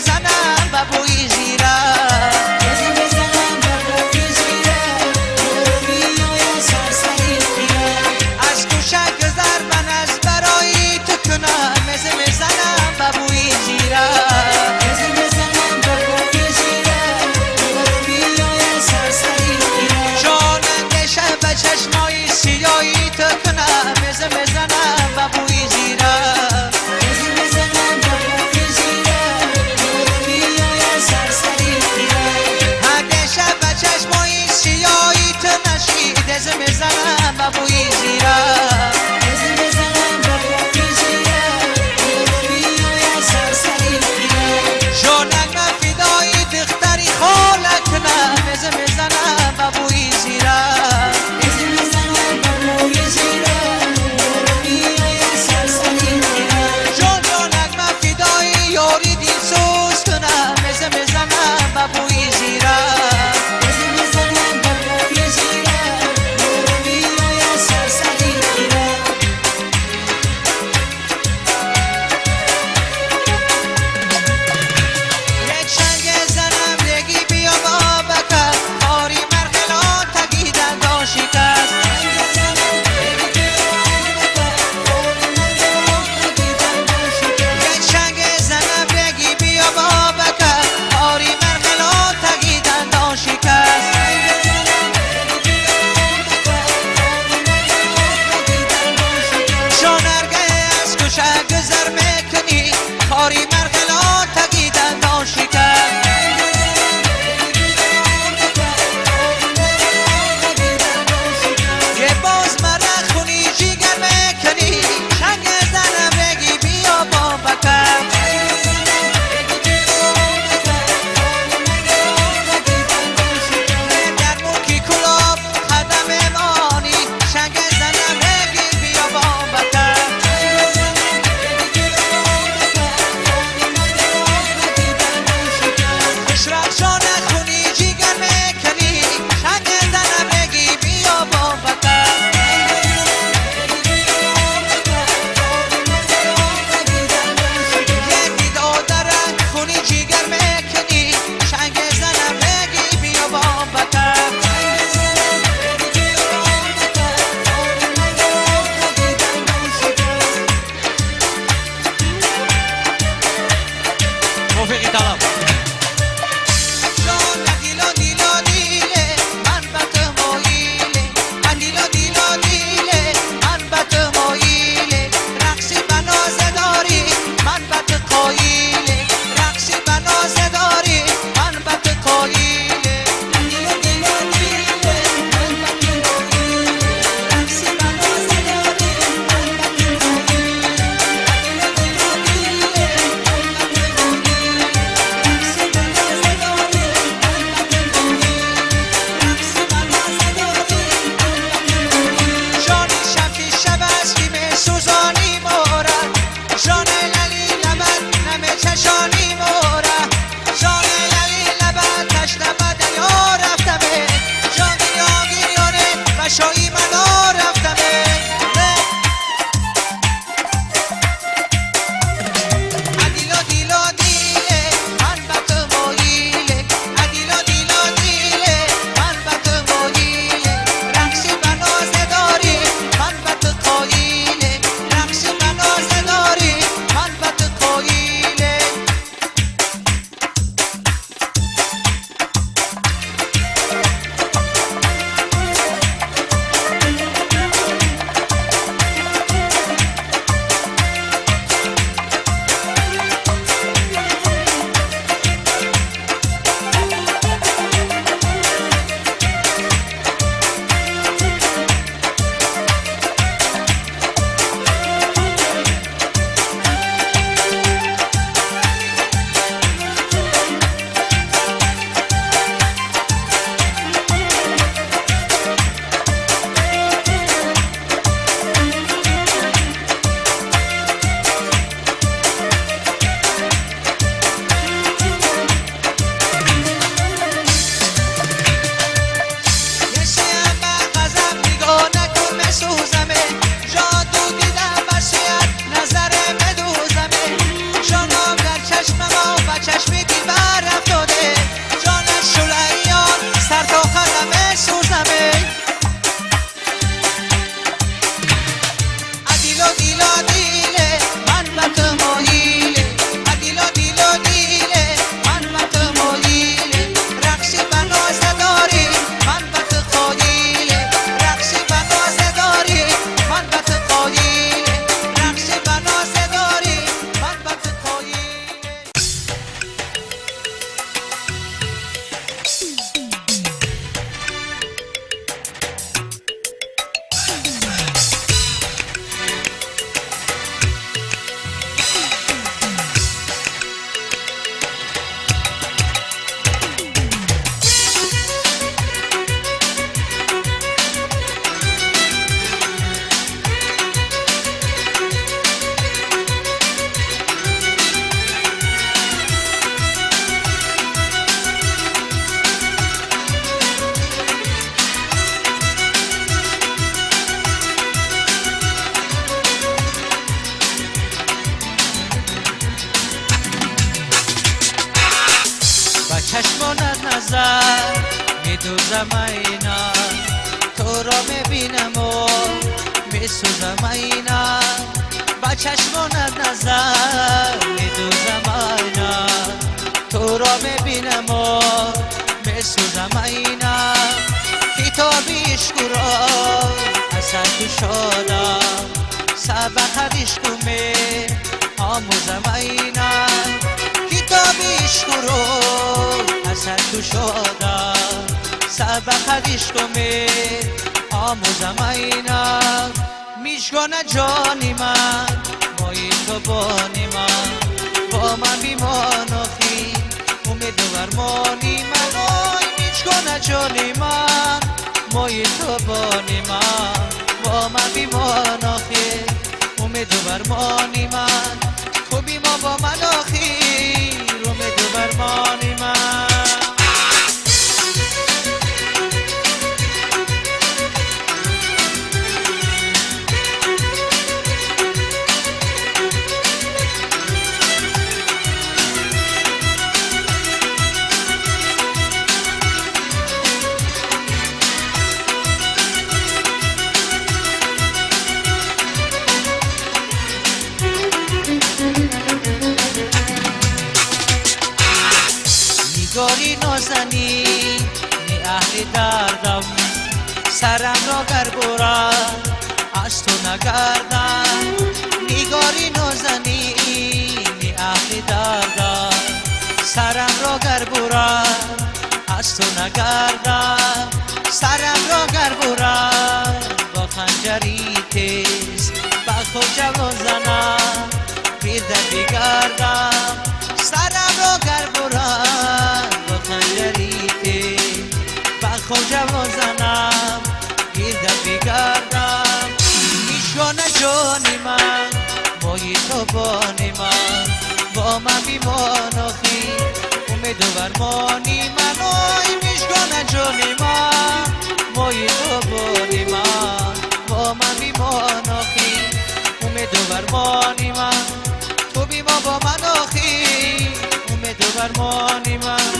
بزنم و بوی زیره از کوچه گذر من از برای تو کنم مزه بزنم و بوی زیره جاننگ شب چشمای سیایی تو کنم مزه بزنم و بوی زیره اگه شب چشمای سیایی تو نشید مزه بزنم و بوی زیره جاننگ من فدای دختری خاله کنم مزه بزنم و بوی زیره جاننگ من فدای یاری دل سوز کنم مزه بزنم و بوی زیره چشمانت نظر میدوزم اینا تو را میبینم و میسوزم اینا با چشمانت نظر میدوزم اینا تو را میبینم و میسوزم اینا کتابی عشق را اثر کشادم سبق عشق می آموزم اینا کتابی عشق رو اثر کشادم سبق عشق می آموزم اینا میشگانه جانی من مایی تو بانی من با من بیماناخی امید و ورمانی من آی میشگانه جانی من مایی تو بانی من با من بیماناخی امید و ورمانی من تو بیما با من آخیر امید و ورمانی من نگاری نازنی نی اهل دردم سرم را گر برد از تو نگردم نگاری نازنی نی اهل دردم سرم را گر برد از تو نگردم سرم را گر برد با خنجری تیز با خود جوان زنم پیردن بگردم سرم را گر برد با خنجری تیز با خود جوان زنم پیردن بگردم میشگانه جانی من مایی تو بانی من با من بیمان آخی امید و ورمانی من آی میشگانه جانی من مایی تو بانی من با من بیمان آخی امید و ورمانی من تو بیما با من آخی امید و ورمانی من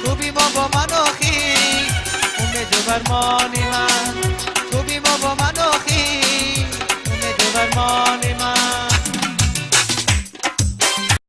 تو بیما با من آخی امید و ورمانی من تو بیما با من آخی امید و ورمانی